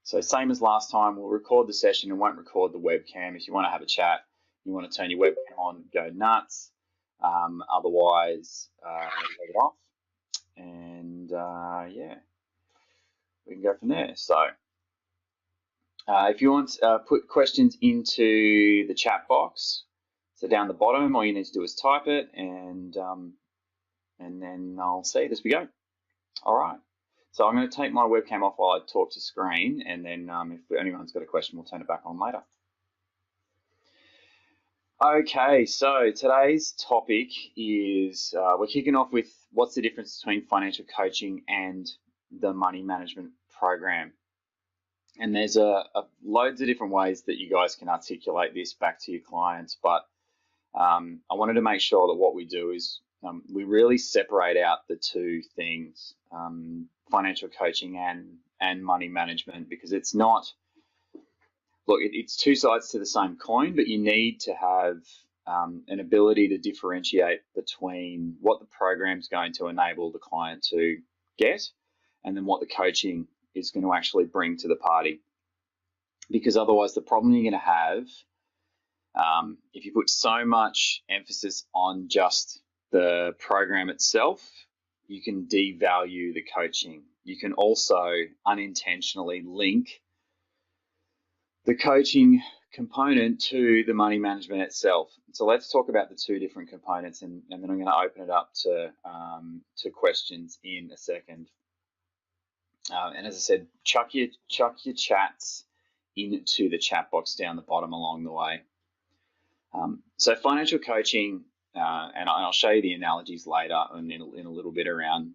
So same as last time, we'll record the session and won't record the webcam. If you want to have a chat, you want to turn your webcam on, go nuts. Otherwise, leave it off. And yeah, we can go from there. So if you want to put questions into the chat box, so down the bottom, all you need to do is type it, and then I'll see it as we go. All right. So I'm going to take my webcam off while I talk to screen, and then if anyone's got a question, we'll turn it back on later. Okay, so today's topic is we're kicking off with what's the difference between financial coaching and the money management program. And there's loads of different ways that you guys can articulate this back to your clients, but I wanted to make sure that what we do is we really separate out the two things, financial coaching and money management, because it's not, look, it's two sides to the same coin, but you need to have an ability to differentiate between what the program's going to enable the client to get and then what the coaching is going to actually bring to the party. Because otherwise the problem you're going to have, if you put so much emphasis on just the program itself, you can devalue the coaching. You can also unintentionally link the coaching component to the money management itself. So let's talk about the two different components, and then I'm going to open it up to questions in a second. And as I said, chuck your chats into the chat box down the bottom along the way. So financial coaching, and I'll show you the analogies later and in a little bit around,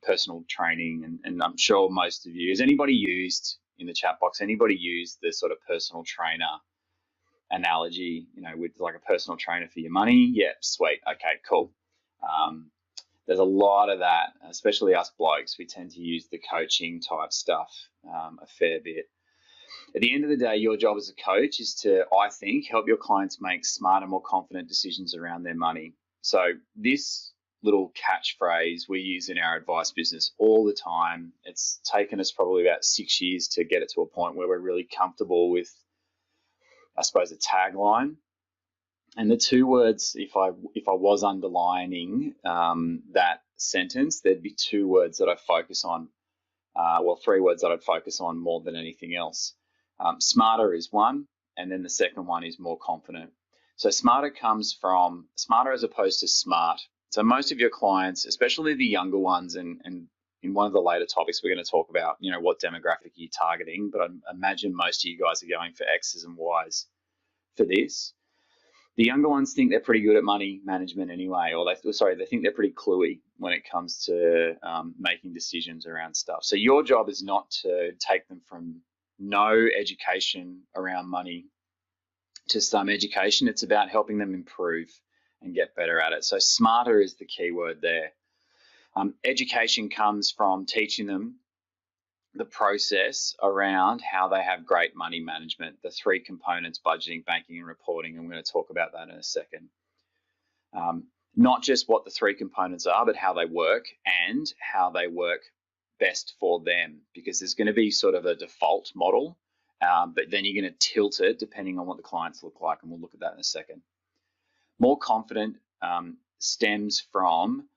personal training, and I'm sure most of you, has anybody used in the chat box, anybody used the sort of personal trainer analogy, with like a personal trainer for your money? Yeah, sweet. Okay, cool. There's a lot of that, especially us blokes. We tend to use the coaching type stuff a fair bit. At the end of the day, your job as a coach is to, I think, help your clients make smarter, more confident decisions around their money. So this little catchphrase we use in our advice business all the time. It's taken us probably about 6 years to get it to a point where we're really comfortable with, I suppose, a tagline. And the two words, if I was underlining that sentence, there'd be two words that I focus on. Three words that I'd focus on more than anything else. Smarter is one, and then the second one is more confident. So smarter comes from smarter as opposed to smart. So most of your clients, especially the younger ones, and in one of the later topics we're going to talk about, what demographic are you targeting, but I imagine most of you guys are going for X's and Y's for this. The younger ones think they're pretty good at money management anyway, or they think they're pretty cluey when it comes to making decisions around stuff. So your job is not to take them from no education around money to some education. It's about helping them improve and get better at it. So smarter is the key word there. Education comes from teaching them the process around how they have great money management, the three components: budgeting, banking, and reporting. I'm going to talk about that in a second. Not just what the three components are, but how they work and how they work best for them, because there's going to be sort of a default model, but then you're going to tilt it depending on what the clients look like, and we'll look at that in a second. More confident stems from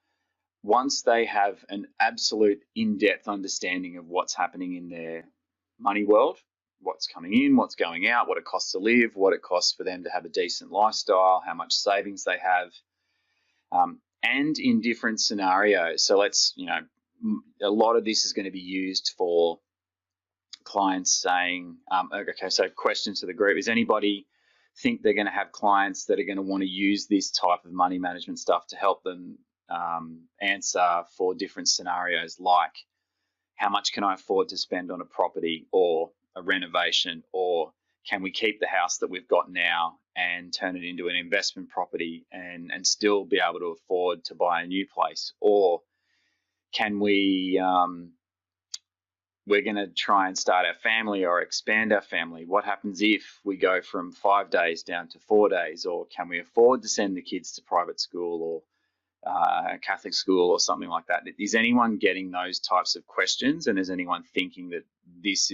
once they have an absolute in-depth understanding of what's happening in their money world, what's coming in, what's going out, what it costs to live, what it costs for them to have a decent lifestyle, how much savings they have, and in different scenarios. So a lot of this is going to be used for clients saying, okay, so question to the group, is anybody think they're going to have clients that are going to want to use this type of money management stuff to help them answer for different scenarios, like how much can I afford to spend on a property or a renovation, or can we keep the house that we've got now and turn it into an investment property and still be able to afford to buy a new place, or can we we're going to try and start our family or expand our family. What happens if we go from 5 days down to 4 days, or can we afford to send the kids to private school or Catholic school or something like that? Is anyone getting those types of questions, and is anyone thinking that this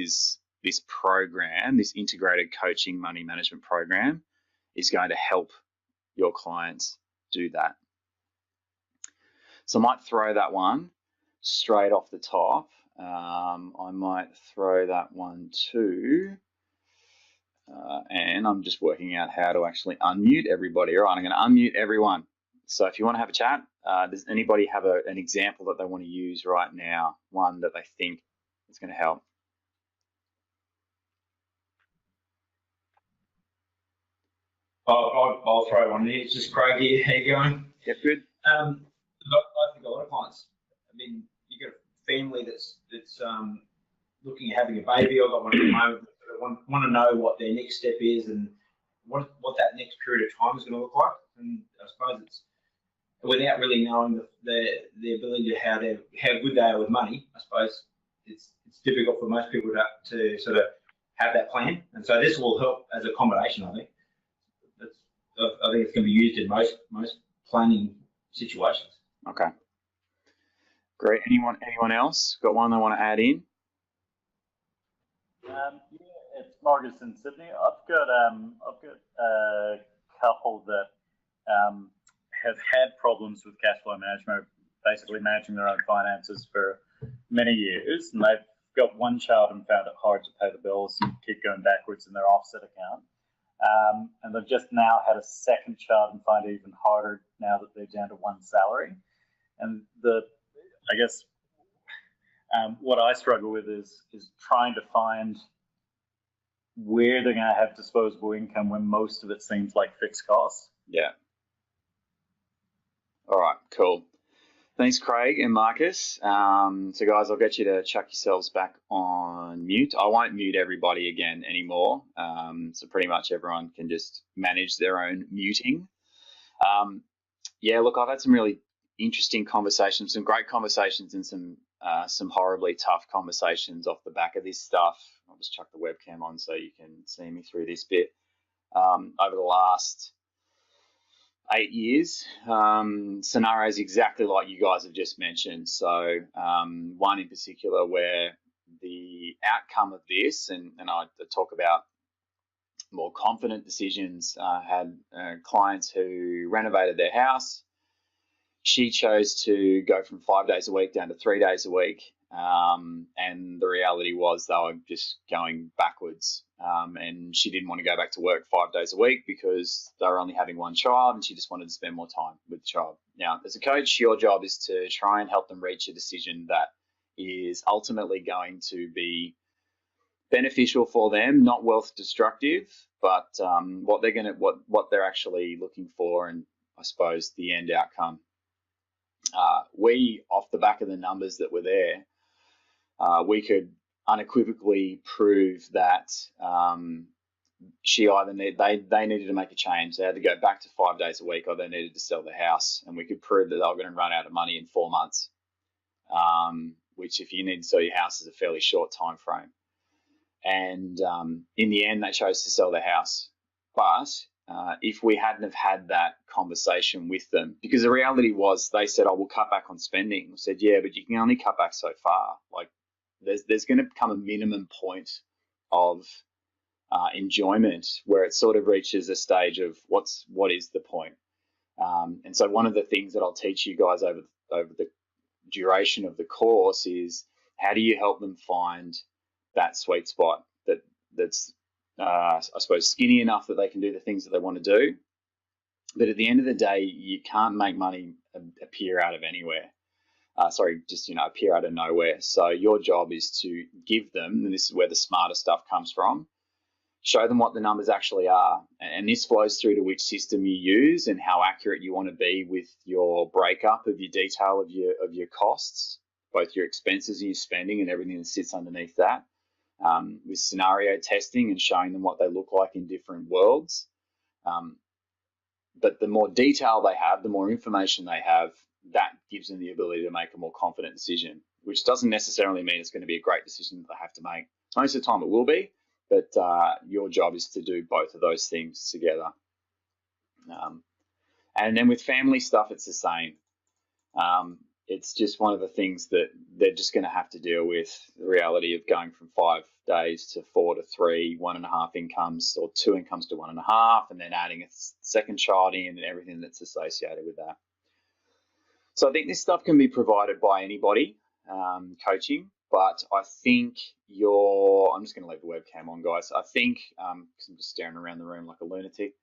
program, this integrated coaching money management program, is going to help your clients do that. So I might throw that one straight off the top. I might throw that one too. And I'm just working out how to actually unmute everybody. All right, I'm going to unmute everyone. So if you want to have a chat, does anybody have an example that they want to use right now, one that they think is going to help? I'll throw one in. It's just Craig here. How you going? Yep, good. I think a lot of clients. I mean, you got a family that's looking at having a baby. I've got one at the moment. Want to know what their next step is and what that next period of time is going to look like. And I suppose it's without really knowing the ability to how good they are with money. I suppose it's difficult for most people to sort of have that plan. And so this will help as a combination. I think it's going to be used in most planning situations. Okay. Great. Anyone else got one they want to add in? Yeah, it's Marcus in Sydney. I've got a couple that have had problems with cash flow management, basically managing their own finances for many years, and they've got one child and found it hard to pay the bills and keep going backwards in their offset account. And they've just now had a second child and find it even harder now that they're down to one salary. And I guess what I struggle with is trying to find where they're going to have disposable income when most of it seems like fixed costs. Yeah. All right, cool. Thanks, Craig and Marcus. So, guys, I'll get you to chuck yourselves back on mute. I won't mute everybody again anymore. So pretty much everyone can just manage their own muting. Yeah, look, I've had some really interesting conversations, some great conversations, and some horribly tough conversations off the back of this stuff. I'll just chuck the webcam on so you can see me through this bit. Over the last 8 years, scenarios exactly like you guys have just mentioned. So one in particular where the outcome of this, and I talk about more confident decisions, had clients who renovated their house. She chose to go from 5 days a week down to 3 days a week. And the reality was they were just going backwards. And she didn't want to go back to work 5 days a week because they were only having one child and she just wanted to spend more time with the child. Now, as a coach, your job is to try and help them reach a decision that is ultimately going to be beneficial for them, not wealth destructive, but what they're actually looking for, and I suppose the end outcome. We, off the back of the numbers that were there, we could unequivocally prove that they needed to make a change. They had to go back to 5 days a week, or they needed to sell the house, and we could prove that they were going to run out of money in 4 months. Which, if you need to sell your house, is a fairly short time frame. And in the end, they chose to sell their house. But if we hadn't have had that conversation with them, because the reality was they said, "Oh, we'll cut back on spending." We said, "Yeah, but you can only cut back so far. Like, there's going to become a minimum point of enjoyment where it sort of reaches a stage of what is the point." And so one of the things that I'll teach you guys over the duration of the course is how do you help them find that sweet spot that's I suppose skinny enough that they can do the things that they want to do, but at the end of the day, you can't make money appear out of anywhere. Appear out of nowhere. So your job is to give them, and this is where the smarter stuff comes from, show them what the numbers actually are. And this flows through to which system you use and how accurate you want to be with your breakup of your detail of your costs, both your expenses and your spending and everything that sits underneath that, with scenario testing and showing them what they look like in different worlds. But the more detail they have, the more information they have, that gives them the ability to make a more confident decision, which doesn't necessarily mean it's going to be a great decision that they have to make. Most of the time it will be, but your job is to do both of those things together. And then with family stuff, it's the same. it's just one of the things that they're just going to have to deal with, the reality of going from 5 days to 4 to 3, 1.5 incomes, or 2 incomes to 1.5, and then adding a second child in and everything that's associated with that. So I think this stuff can be provided by anybody, coaching, but I think I'm just going to leave the webcam on, guys. I think, because I'm just staring around the room like a lunatic,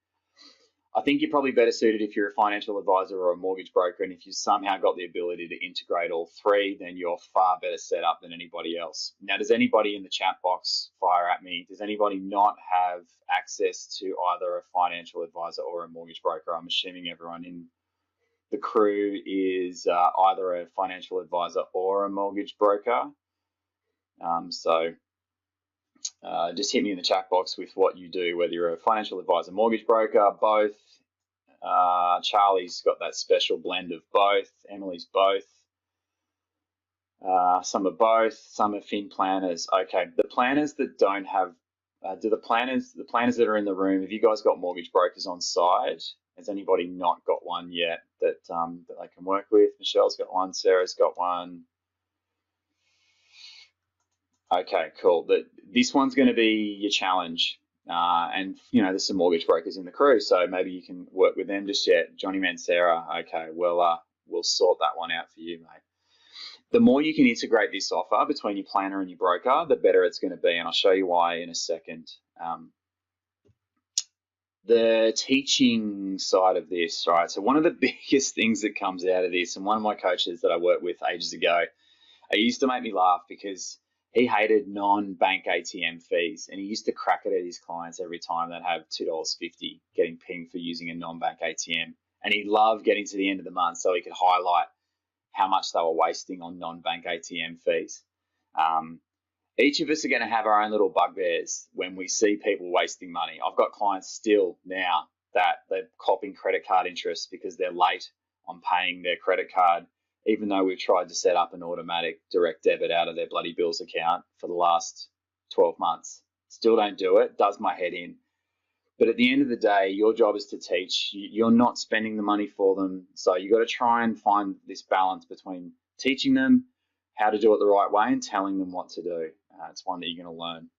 I think you're probably better suited if you're a financial advisor or a mortgage broker, and if you somehow got the ability to integrate all three, then you're far better set up than anybody else. Now, does anybody in the chat box fire at me? Does anybody not have access to either a financial advisor or a mortgage broker? I'm assuming everyone in the crew is either a financial advisor or a mortgage broker. Just hit me in the chat box with what you do, whether you're a financial advisor, mortgage broker, both. Charlie's got that special blend of both. Emily's both. Some are both. Some are fin planners. Okay, the planners that don't have, the planners that are in the room, have you guys got mortgage brokers on side? Has anybody not got one yet that they can work with? Michelle's got one. Sarah's got one. Okay, cool. This one's going to be your challenge. And, there's some mortgage brokers in the crew, so maybe you can work with them just yet. Johnny Mancera, okay, well, we'll sort that one out for you, mate. The more you can integrate this offer between your planner and your broker, the better it's going to be, and I'll show you why in a second. The teaching side of this, right? So one of the biggest things that comes out of this, and one of my coaches that I worked with ages ago, it used to make me laugh because he hated non-bank ATM fees, and he used to crack it at his clients every time they'd have $2.50 getting pinged for using a non-bank ATM. And he loved getting to the end of the month so he could highlight how much they were wasting on non-bank ATM fees. Each of us are going to have our own little bugbears when we see people wasting money. I've got clients still now that they're copping credit card interest because they're late on paying their credit card, even though we've tried to set up an automatic direct debit out of their bloody bills account for the last 12 months. Still don't do it. Does my head in. But at the end of the day, your job is to teach. You're not spending the money for them. So you've got to try and find this balance between teaching them how to do it the right way and telling them what to do. It's one that you're going to learn.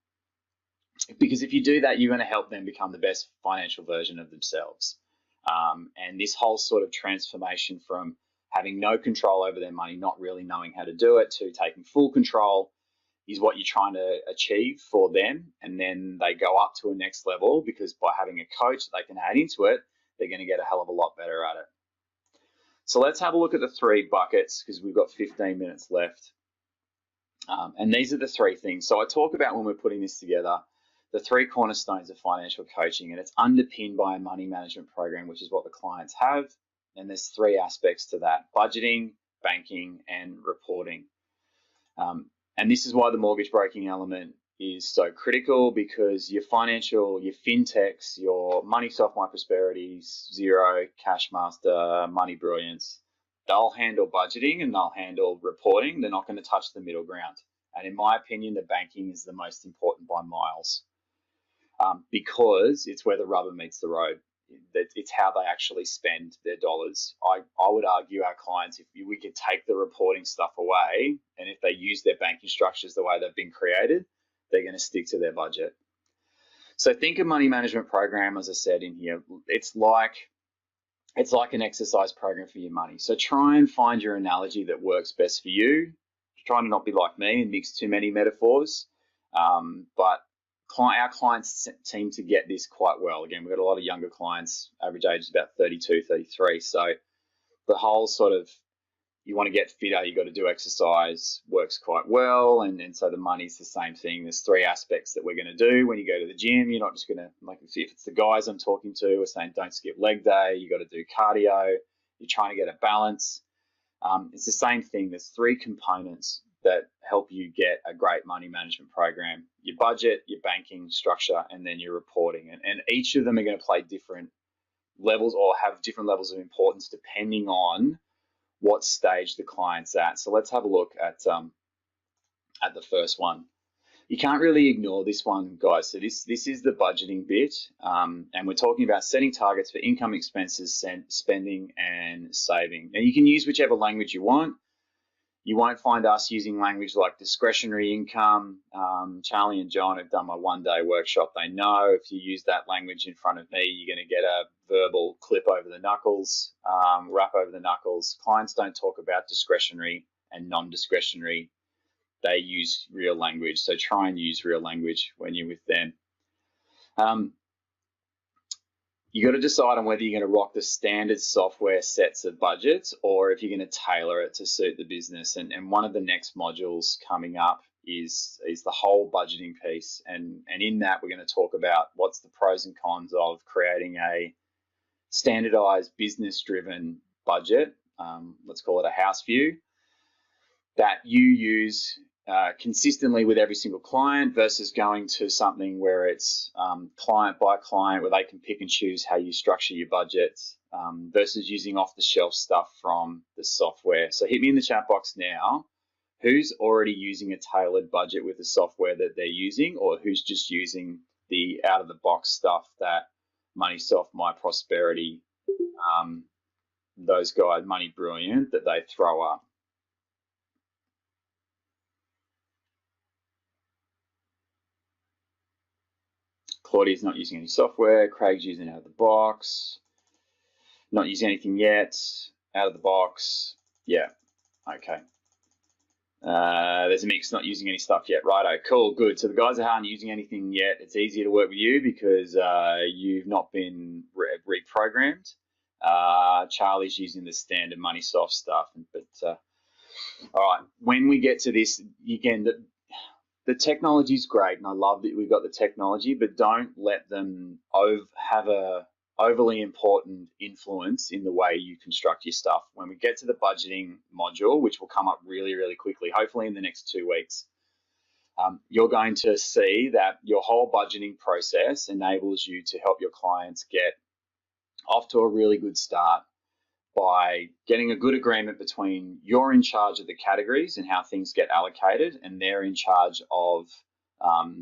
Because if you do that, you're going to help them become the best financial version of themselves. And this whole sort of transformation from having no control over their money, not really knowing how to do it, to taking full control is what you're trying to achieve for them. And then they go up to a next level because by having a coach that they can add into it, they're going to get a hell of a lot better at it. So let's have a look at the 3 buckets because we've got 15 minutes left. And these are the 3 things. So I talk about when we're putting this together, the 3 cornerstones of financial coaching, and it's underpinned by a money management program, which is what the clients have. And there's 3 aspects to that: budgeting, banking, and reporting. And this is why the mortgage broking element is so critical, because your fintechs, your Moneysoft, MyProsperities, Xero, Cashmaster, Money Brilliance, they'll handle budgeting and they'll handle reporting. They're not going to touch the middle ground. And in my opinion, the banking is the most important by miles, because it's where the rubber meets the road. It's how they actually spend their dollars. I would argue our clients, if we could take the reporting stuff away, and if they use their banking structures the way they've been created, they're going to stick to their budget. So think of money management program, as I said in here, it's like an exercise program for your money. So try and find your analogy that works best for you. Try to not be like me and mix too many metaphors, but our clients seem to get this quite well. Again, we've got a lot of younger clients, average age is about 32, 33. So the whole sort of, you want to get fitter, you got to do exercise, works quite well. And so the money's the same thing. There's 3 aspects that we're going to do when you go to the gym. You're not just going to, like, if it's the guys I'm talking to, we're saying don't skip leg day. You got to do cardio. You're trying to get a balance. It's the same thing. There's 3 components that help you get a great money management program: your budget, your banking structure, and then your reporting. And each of them are going to play different levels or have different levels of importance depending on what stage the client's at. So let's have a look at the first one. You can't really ignore this one, guys. So this is the budgeting bit, and we're talking about setting targets for income, expenses, spending, and saving. Now you can use whichever language you want. You won't find us using language like discretionary income. Charlie and John have done my one-day workshop. They know if you use that language in front of me, you're going to get a verbal clip over the knuckles, rap over the knuckles. Clients don't talk about discretionary and non-discretionary. They use real language. So try and use real language when you're with them. You got to decide on whether you're going to rock the standard software sets of budgets or if you're going to tailor it to suit the business. And one of the next modules coming up is the whole budgeting piece. And in that, we're going to talk about what's the pros and cons of creating a standardized business-driven budget. Let's call it a house view that you use consistently with every single client versus going to something where it's client by client, where they can pick and choose how you structure your budgets versus using off-the-shelf stuff from the software. So hit me in the chat box now. Who's already using a tailored budget with the software that they're using, or who's just using the out-of-the-box stuff that MoneySoft, MyProsperity, those guys, Money Brilliant, that they throw up? Claudia's not using any software. Craig's using out of the box. Not using anything yet. Out of the box. Yeah. Okay. There's a mix, not using any stuff yet. Righto. Cool. Good. So the guys that aren't using anything yet, it's easier to work with you because you've not been reprogrammed. Charlie's using the standard MoneySoft stuff. But all right. When we get to this, again, the technology is great, and I love that we've got the technology, but don't let them have a overly important influence in the way you construct your stuff. When we get to the budgeting module, which will come up really, really quickly, hopefully in the next 2 weeks, you're going to see that your whole budgeting process enables you to help your clients get off to a really good start by getting a good agreement between you're in charge of the categories and how things get allocated, and they're in charge of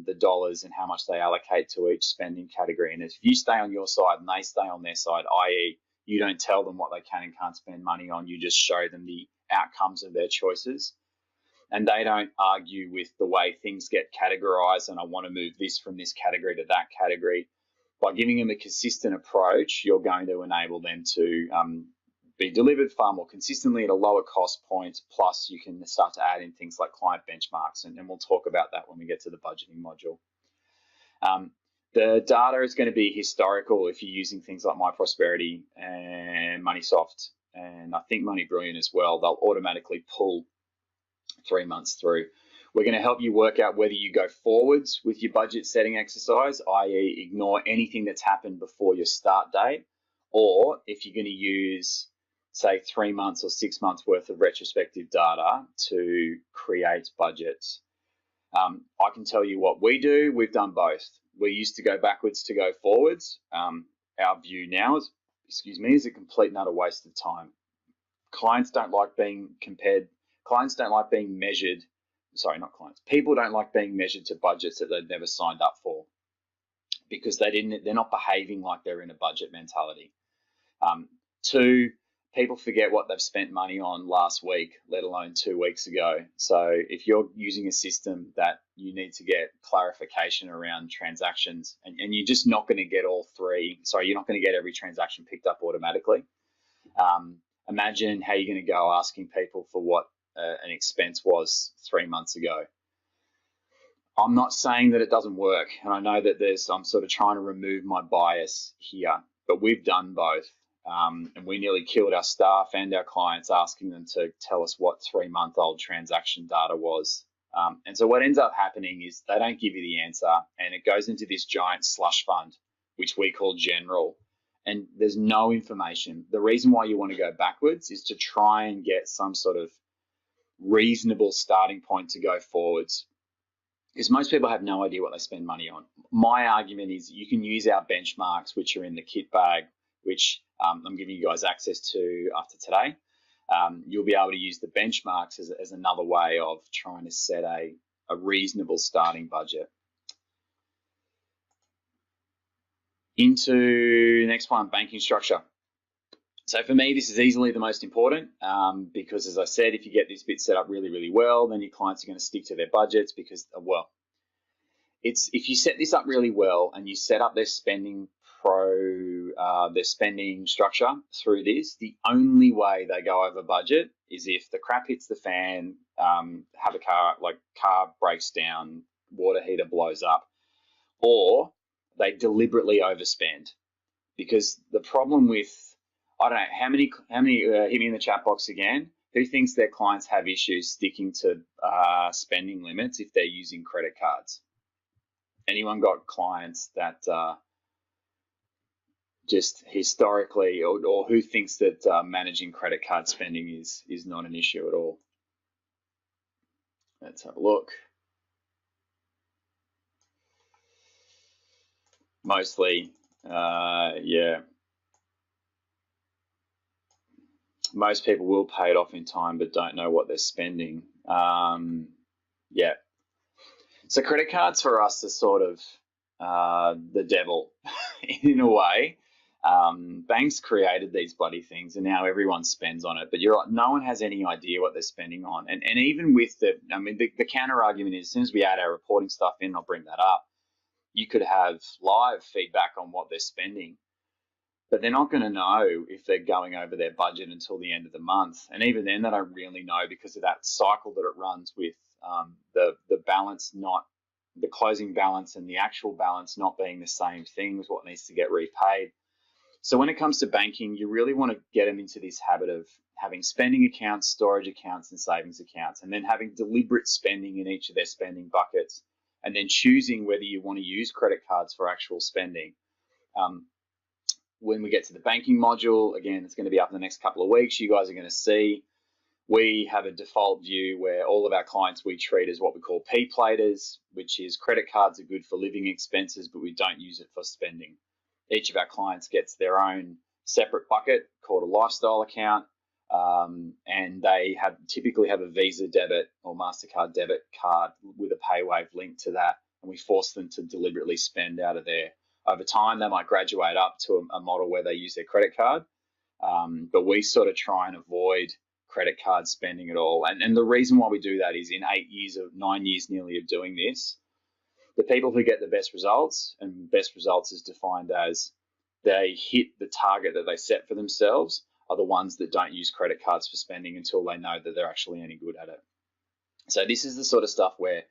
the dollars and how much they allocate to each spending category. And if you stay on your side and they stay on their side, i.e. you don't tell them what they can and can't spend money on, you just show them the outcomes of their choices, and they don't argue with the way things get categorized and I want to move this from this category to that category. By giving them a consistent approach, you're going to enable them to be delivered far more consistently at a lower cost point. Plus, you can start to add in things like client benchmarks, and we'll talk about that when we get to the budgeting module. The data is going to be historical if you're using things like MyProsperity and MoneySoft, and I think Money Brilliant as well. They'll automatically pull 3 months through. We're going to help you work out whether you go forwards with your budget setting exercise, i.e. ignore anything that's happened before your start date, or if you're going to use, say, 3 months or 6 months worth of retrospective data to create budgets. I can tell you what we do. We've done both. We used to go backwards to go forwards. Our view now is, is a complete and utter waste of time. Clients don't like being compared. Clients don't like being measured. Sorry, not clients. People don't like being measured to budgets that they've never signed up for because they're not behaving like they're in a budget mentality. Two, people forget what they've spent money on last week, let alone 2 weeks ago. So if you're using a system that you need to get clarification around transactions, and you're just not going to get you're not going to get every transaction picked up automatically. Imagine how you're going to go asking people for what an expense was 3 months ago. I'm not saying that it doesn't work, and I know that I'm sort of trying to remove my bias here, but we've done both. And we nearly killed our staff and our clients asking them to tell us what 3-month-old transaction data was. And so what ends up happening is they don't give you the answer, and it goes into this giant slush fund, which we call general, and there's no information. The reason why you want to go backwards is to try and get some sort of reasonable starting point to go forwards, because most people have no idea what they spend money on. My argument is you can use our benchmarks, which are in the kit bag, which I'm giving you guys access to after today. You'll be able to use the benchmarks as another way of trying to set a reasonable starting budget. Into the next one, banking structure. So for me, this is easily the most important because, as I said, if you get this bit set up really, really well, then your clients are going to stick to their budgets because, well, if you set this up really well and you set up their spending their spending structure through this, the only way they go over budget is if the crap hits the fan, have a car breaks down, water heater blows up, or they deliberately overspend. Because the problem with, I don't know, how many hit me in the chat box again, who thinks their clients have issues sticking to spending limits if they're using credit cards? Anyone got clients that just historically, or who thinks that managing credit card spending is not an issue at all? Let's have a look. Mostly, yeah. Most people will pay it off in time but don't know what they're spending. Yeah. So credit cards for us are sort of the devil in a way. Banks created these bloody things and now everyone spends on it, but you're right, no one has any idea what they're spending on. And even with the counter argument is, as soon as we add our reporting stuff in, I'll bring that up, you could have live feedback on what they're spending, but they're not going to know if they're going over their budget until the end of the month. And even then, they don't really know because of that cycle that it runs with the balance, not the closing balance, and the actual balance not being the same thing as what needs to get repaid. So when it comes to banking, you really want to get them into this habit of having spending accounts, storage accounts, and savings accounts, and then having deliberate spending in each of their spending buckets, and then choosing whether you want to use credit cards for actual spending. When we get to the banking module, again, it's going to be up in the next couple of weeks. You guys are going to see we have a default view where all of our clients we treat as what we call P-platers, which is credit cards are good for living expenses, but we don't use it for spending. Each of our clients gets their own separate bucket called a lifestyle account, and they typically have a Visa debit or MasterCard debit card with a PayWave link to that, and we force them to deliberately spend out of there. Over time, they might graduate up to a model where they use their credit card, but we sort of try and avoid credit card spending at all. And the reason why we do that is in 9 years nearly of doing this, the people who get the best results, and best results is defined as they hit the target that they set for themselves, are the ones that don't use credit cards for spending until they know that they're actually any good at it. So this is the sort of stuff where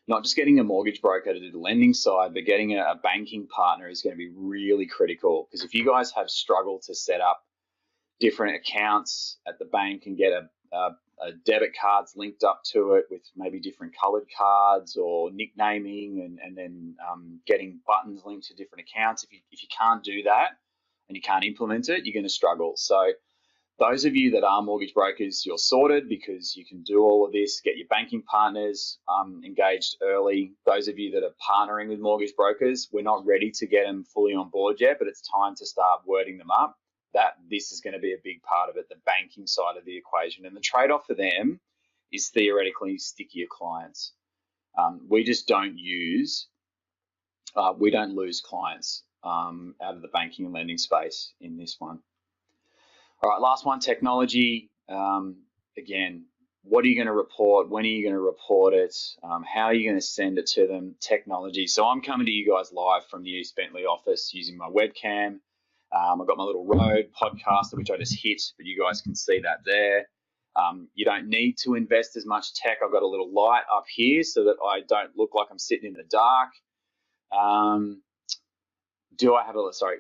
not just getting a mortgage broker to do the lending side, but getting a banking partner is going to be really critical. Because if you guys have struggled to set up different accounts at the bank and get a debit cards linked up to it with maybe different colored cards or nicknaming and then getting buttons linked to different accounts, if you can't do that and you can't implement it, you're going to struggle. So those of you that are mortgage brokers, you're sorted because you can do all of this, get your banking partners engaged early. Those of you that are partnering with mortgage brokers, we're not ready to get them fully on board yet, but it's time to start wording them up that this is going to be a big part of it, the banking side of the equation. And the trade-off for them is theoretically stickier clients. We just don't we don't lose clients out of the banking and lending space in this one. All right, last one, technology. Again, what are you going to report? When are you going to report it? How are you going to send it to them? Technology. So I'm coming to you guys live from the East Bentley office using my webcam. I've got my little Rode podcaster, which I just hit, but you guys can see that there. You don't need to invest as much tech. I've got a little light up here so that I don't look like I'm sitting in the dark.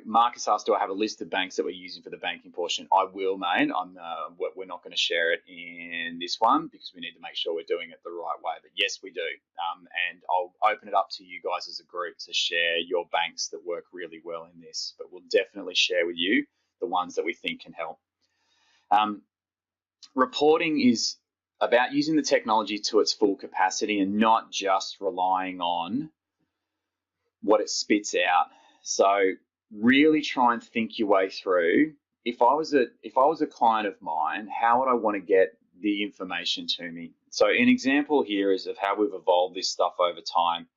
Marcus asked, do I have a list of banks that we're using for the banking portion? I will, mate. We're not going to share it in this one because we need to make sure we're doing it the right way. But yes, we do. And I'll open it up to you guys as a group to share your banks that work really well in this. But we'll definitely share with you the ones that we think can help. Reporting is about using the technology to its full capacity and not just relying on what it spits out. So really try and think your way through. If I was a client of mine, how would I want to get the information to me? So an example here is of how we've evolved this stuff over time.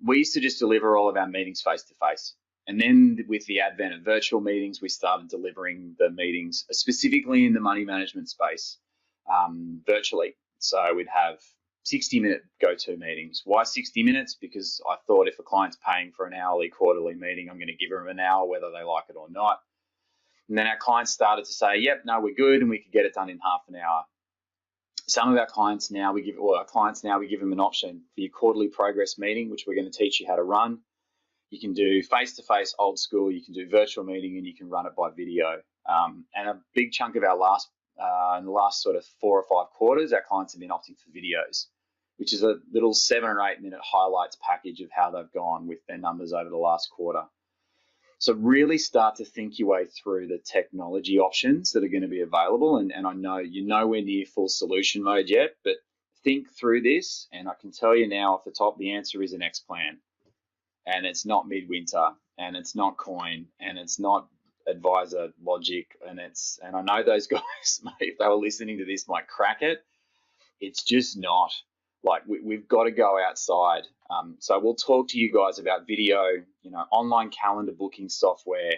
We used to just deliver all of our meetings face to face. And then with the advent of virtual meetings, we started delivering the meetings specifically in the money management space virtually. So we'd have 60-minute go-to meetings. Why 60 minutes? Because I thought if a client's paying for an hourly, quarterly meeting, I'm going to give them an hour whether they like it or not. And then our clients started to say, yep, no, we're good, and we could get it done in half an hour. Some of our clients now, we give them an option for your quarterly progress meeting, which we're going to teach you how to run. You can do face-to-face, old school, you can do virtual meeting, and you can run it by video. And a big chunk of our in the last sort of 4 or 5 quarters, our clients have been opting for videos, which is a little 7 or 8 minute highlights package of how they've gone with their numbers over the last quarter. So really start to think your way through the technology options that are going to be available. And I know you're nowhere near full solution mode yet, but think through this. And I can tell you now off the top, the answer is an Xplan. And it's not Midwinter, and it's not Coin, and it's not Advisor Logic, and I know those guys, if they were listening to this, might crack it. It's just not. Like, we've got to go outside. So we'll talk to you guys about video, online calendar booking software.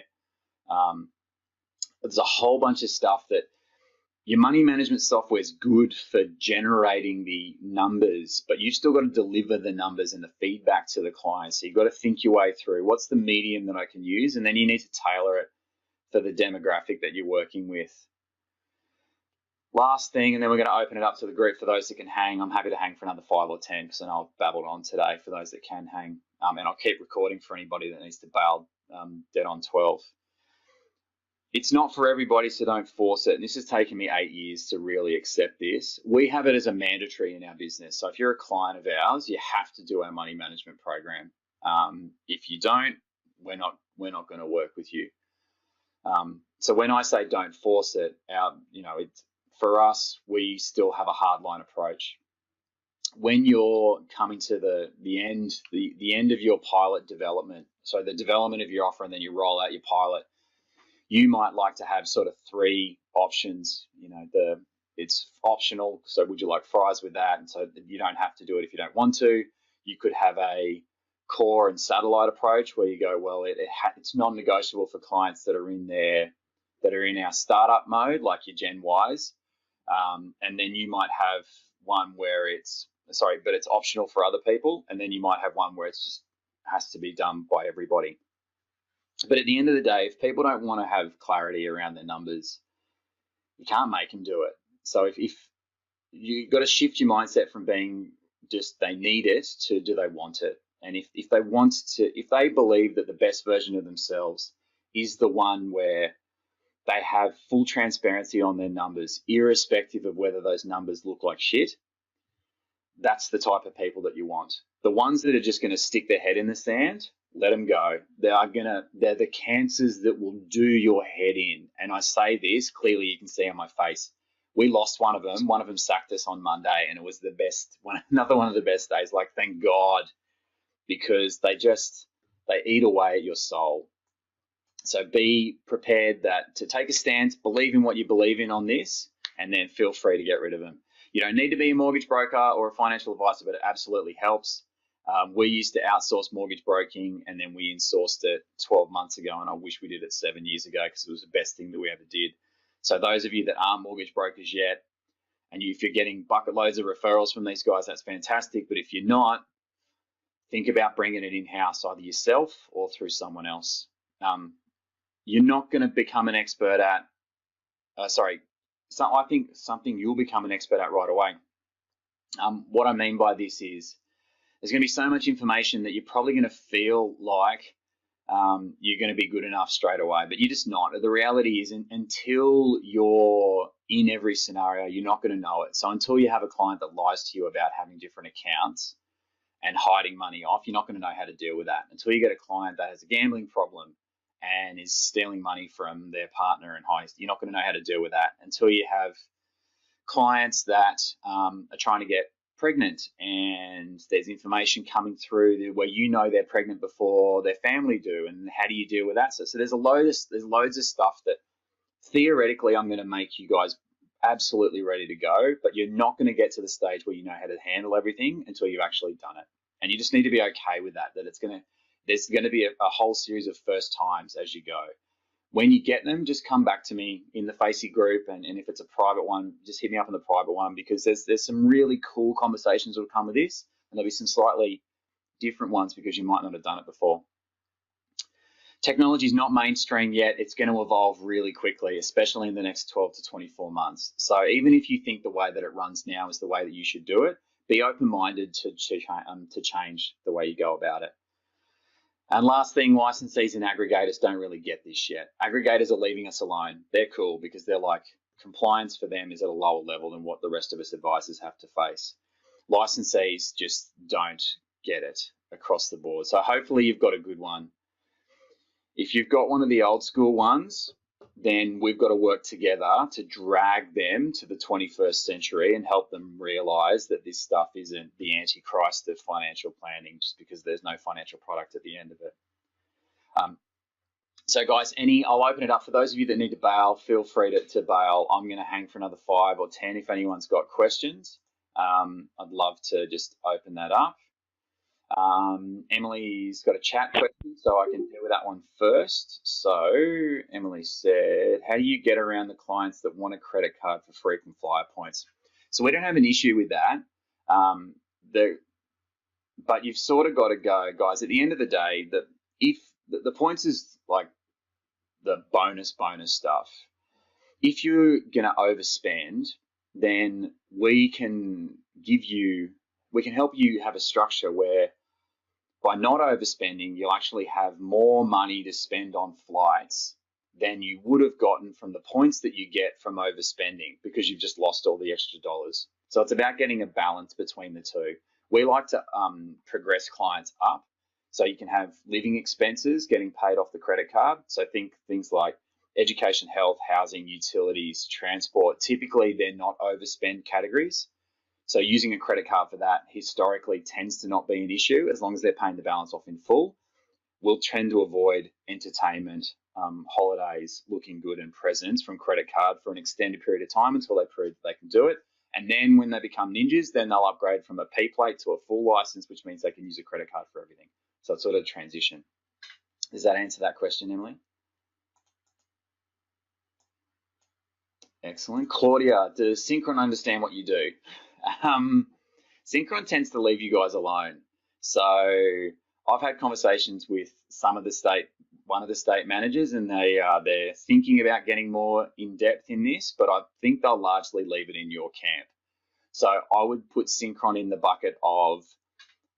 There's a whole bunch of stuff that your money management software is good for generating the numbers, but you've still got to deliver the numbers and the feedback to the client. So you've got to think your way through what's the medium that I can use, and then you need to tailor it for the demographic that you're working with. Last thing, and then we're going to open it up to the group for those that can hang. I'm happy to hang for another 5 or 10 because I know I've babbled on today for those that can hang. And I'll keep recording for anybody that needs to bail dead on 12. It's not for everybody, so don't force it. And this has taken me 8 years to really accept this. We have it as a mandatory in our business. So if you're a client of ours, you have to do our money management program. If you don't, we're not going to work with you. So when I say don't force it, it's for us, we still have a hardline approach. When you're coming to the end of your pilot development, so the development of your offer, and then you roll out your pilot, you might like to have sort of 3 options. It's optional. So would you like fries with that? And so you don't have to do it if you don't want to. You could have a core and satellite approach where you go, well, it's non-negotiable for clients that are in our startup mode, like your Gen Ys. And then you might have one where it's optional for other people. And then you might have one where it's just has to be done by everybody. But at the end of the day, if people don't want to have clarity around their numbers, you can't make them do it. So if you've got to shift your mindset from being just they need it to do they want it. And if they believe that the best version of themselves is the one where they have full transparency on their numbers, irrespective of whether those numbers look like shit, that's the type of people that you want. The ones that are just going to stick their head in the sand, let them go. They're the cancers that will do your head in. And I say this, clearly you can see on my face. We lost one of them. One of them sacked us on Monday, and it was the best one, another one of the best days. Like, thank God, because they eat away at your soul. So be prepared to take a stance, believe in what you believe in on this, and then feel free to get rid of them. You don't need to be a mortgage broker or a financial advisor, but it absolutely helps. We used to outsource mortgage broking, and then we insourced it 12 months ago, and I wish we did it 7 years ago because it was the best thing that we ever did. So those of you that aren't mortgage brokers yet, and if you're getting bucket loads of referrals from these guys, that's fantastic. But if you're not, think about bringing it in-house, either yourself or through someone else. You're not going to become an expert at, I think something you'll become an expert at right away. What I mean by this is there's going to be so much information that you're probably going to feel like you're going to be good enough straight away, but you're just not. The reality is until you're in every scenario, you're not going to know it. So until you have a client that lies to you about having different accounts and hiding money off, you're not going to know how to deal with that. Until you get a client that has a gambling problem and is stealing money from their partner and hiding, you're not going to know how to deal with that. Until you have clients that are trying to get pregnant and there's information coming through where they're pregnant before their family do, and how do you deal with that? So there's loads of stuff that theoretically I'm going to make you guys absolutely ready to go, but you're not going to get to the stage where you know how to handle everything until you've actually done it. And you just need to be okay with that it's there's going to be a whole series of first times as you go. When you get them, just come back to me in the Facey group, and if it's a private one, just hit me up in the private one, because there's some really cool conversations that will come with this, and there'll be some slightly different ones because you might not have done it before. Technology is not mainstream yet. It's going to evolve really quickly, especially in the next 12 to 24 months. So even if you think the way that it runs now is the way that you should do it, be open-minded to change the way you go about it. And last thing, licensees and aggregators don't really get this yet. Aggregators are leaving us alone. They're cool because they're like, compliance for them is at a lower level than what the rest of us advisors have to face. Licensees just don't get it across the board. So hopefully you've got a good one. If you've got one of the old school ones, then we've got to work together to drag them to the 21st century and help them realize that this stuff isn't the antichrist of financial planning just because there's no financial product at the end of it. So guys, I'll open it up for those of you that need to bail. Feel free to bail. I'm going to hang for another 5 or 10 if anyone's got questions. I'd love to just open that up. Emily's got a chat question, so I can deal with that one first. So Emily said, how do you get around the clients that want a credit card for frequent flyer points? So we don't have an issue with that. But you've sort of got to go, guys, at the end of the day, the points is like the bonus stuff. If you're going to overspend, then we can help you have a structure where by not overspending, you'll actually have more money to spend on flights than you would have gotten from the points that you get from overspending because you've just lost all the extra dollars. So it's about getting a balance between the two. We like to progress clients up so you can have living expenses getting paid off the credit card. So think things like education, health, housing, utilities, transport. Typically, they're not overspend categories. So using a credit card for that historically tends to not be an issue as long as they're paying the balance off in full. We'll tend to avoid entertainment, holidays, looking good and presents from credit card for an extended period of time until they prove they can do it. And then when they become ninjas, then they'll upgrade from a P plate to a full license, which means they can use a credit card for everything. So it's sort of a transition. Does that answer that question, Emily? Excellent. Claudia, does Synchron understand what you do? Synchron tends to leave you guys alone. So I've had conversations with one of the state managers, and they're thinking about getting more in depth in this, but I think they'll largely leave it in your camp. So I would put Synchron in the bucket of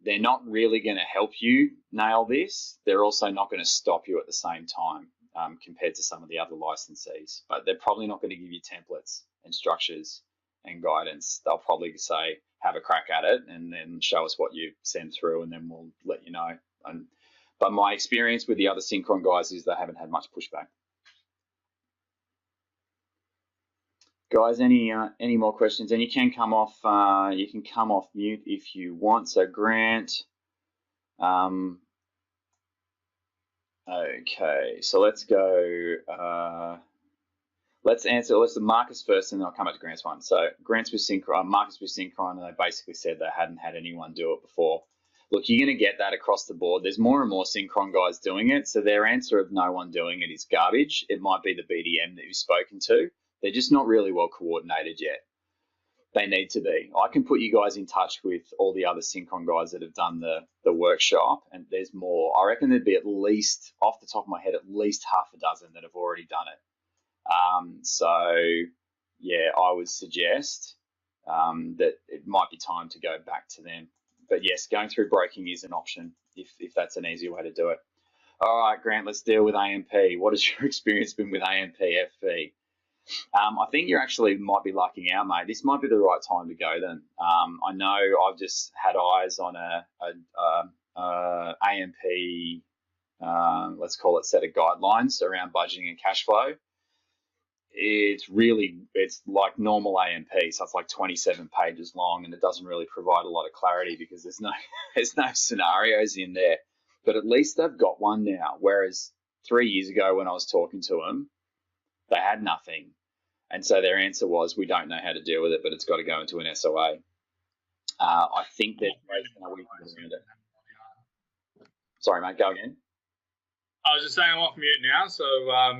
they're not really going to help you nail this. They're also not going to stop you at the same time compared to some of the other licensees, but they're probably not going to give you templates and structures and guidance. They'll probably say, have a crack at it and then show us what you send through, and then we'll let you know. But my experience with the other Synchron guys is they haven't had much pushback. Guys, any more questions? And you can come off mute if you want. So Grant, okay, so let's go. Let's answer Marcus first, and then I'll come back to Grant's one. So Grant's with Synchron, Marcus with Synchron, and they basically said they hadn't had anyone do it before. Look, you're going to get that across the board. There's more and more Synchron guys doing it, so their answer of no one doing it is garbage. It might be the BDM that you've spoken to. They're just not really well coordinated yet. They need to be. I can put you guys in touch with all the other Synchron guys that have done the workshop, and there's more. I reckon there'd be at least, off the top of my head, at least half a dozen that have already done it. So yeah, I would suggest that it might be time to go back to them. But yes, going through broking is an option if that's an easier way to do it. All right, Grant, let's deal with AMP. What has your experience been with AMP FV? I think you actually might be lucking out, mate. This might be the right time to go then. I know I've just had eyes on a AMP, let's call it set of guidelines around budgeting and cash flow. It's like normal AMP, so it's like 27 pages long, and it doesn't really provide a lot of clarity because there's no scenarios in there. But at least they've got one now, whereas 3 years ago when I was talking to them, they had nothing. And so their answer was, we don't know how to deal with it, but it's got to go into an SOA. I think there's ways in a way to get around it. Sorry, mate, go again. I was just saying I'm off mute now, so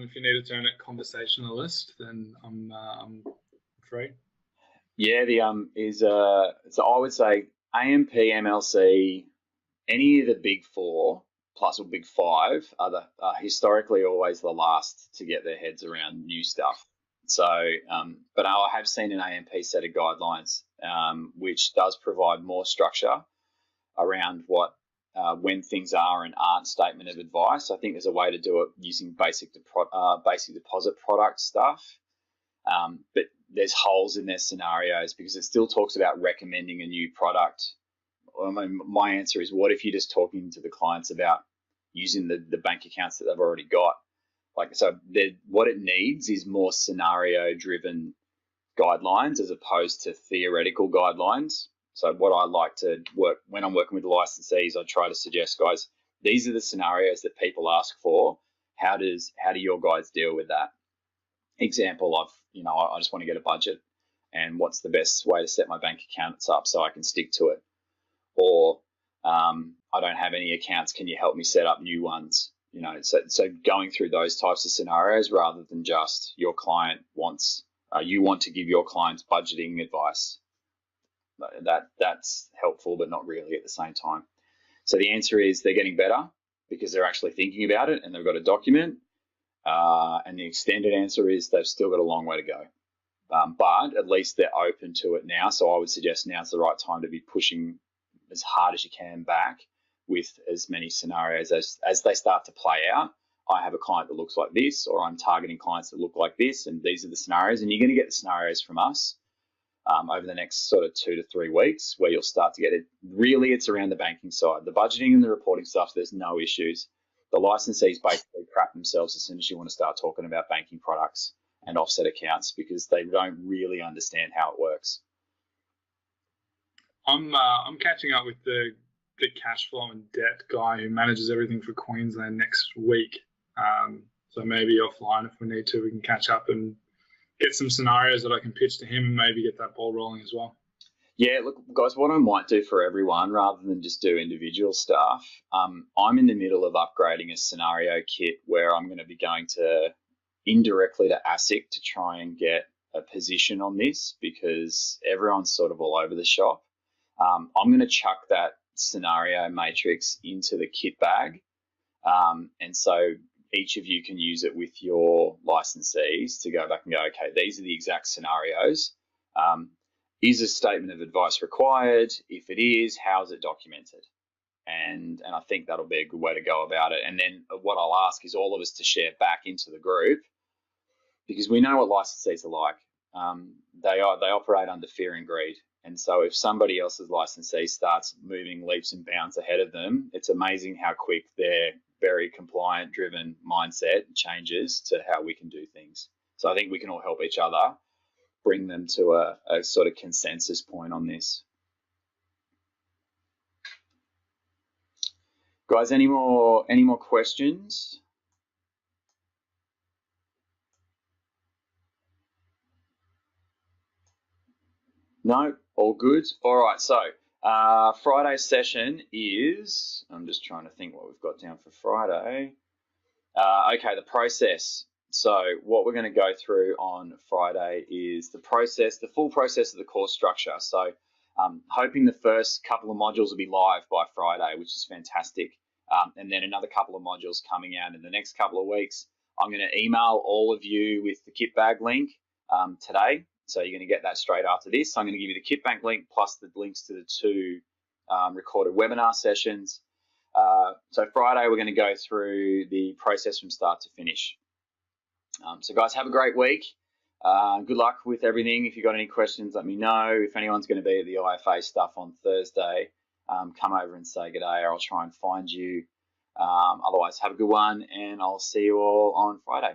if you need to turn it conversationalist, then I'm free. Yeah, so I would say AMP, MLC, any of the big four plus or big five are historically always the last to get their heads around new stuff. So, but I have seen an AMP set of guidelines, which does provide more structure around what when things are and aren't statement of advice. I think there's a way to do it using basic deposit product stuff, but there's holes in their scenarios because it still talks about recommending a new product. I mean, my answer is, what if you're just talking to the clients about using the bank accounts that they've already got? Like, so what it needs is more scenario-driven guidelines as opposed to theoretical guidelines. So what I like to work when I'm working with licensees, I try to suggest, guys, these are the scenarios that people ask for. How do your guys deal with that? Example of, I just want to get a budget, and what's the best way to set my bank accounts up so I can stick to it? Or I don't have any accounts. Can you help me set up new ones? So going through those types of scenarios rather than just your client wants, you want to give your clients budgeting advice. That's helpful, but not really at the same time. So the answer is they're getting better because they're actually thinking about it and they've got a document. And the extended answer is they've still got a long way to go. But at least they're open to it now. So I would suggest now's the right time to be pushing as hard as you can back with as many scenarios as they start to play out. I have a client that looks like this, or I'm targeting clients that look like this, and these are the scenarios. And you're going to get the scenarios from us over the next sort of 2 to 3 weeks, where you'll start to get it. Really, it's around the banking side. The budgeting and the reporting stuff, there's no issues. The licensees basically crap themselves as soon as you want to start talking about banking products and offset accounts because they don't really understand how it works. I'm catching up with the cash flow and debt guy who manages everything for Queensland next week. So maybe offline, if we need to, we can catch up and get some scenarios that I can pitch to him and maybe get that ball rolling as well. Yeah, look, guys, what I might do for everyone, rather than just do individual stuff, I'm in the middle of upgrading a scenario kit where I'm going to be going to indirectly to ASIC to try and get a position on this because everyone's sort of all over the shop. I'm going to chuck that scenario matrix into the kit bag. And so each of you can use it with your licensees to go back and go, okay, these are the exact scenarios. Is a statement of advice required? If it is, how is it documented? And I think that'll be a good way to go about it. And then what I'll ask is all of us to share back into the group because we know what licensees are like. They operate under fear and greed. And so if somebody else's licensee starts moving leaps and bounds ahead of them, it's amazing how quick their very compliant-driven mindset changes to how we can do things. So I think we can all help each other bring them to a sort of consensus point on this. Guys, any more questions? No, all good. All right, so Friday's session is, I'm just trying to think what we've got down for Friday. Okay, the process. So what we're going to go through on Friday is the full process of the course structure. So hoping the first couple of modules will be live by Friday, which is fantastic. And then another couple of modules coming out in the next couple of weeks. I'm going to email all of you with the kit bag link today. So you're going to get that straight after this. So I'm going to give you the kit bank link plus the links to the 2 recorded webinar sessions. So Friday, we're going to go through the process from start to finish. So guys, have a great week. Good luck with everything. If you've got any questions, let me know. If anyone's going to be at the IFA stuff on Thursday, come over and say good day, or I'll try and find you. Otherwise, have a good one, and I'll see you all on Friday.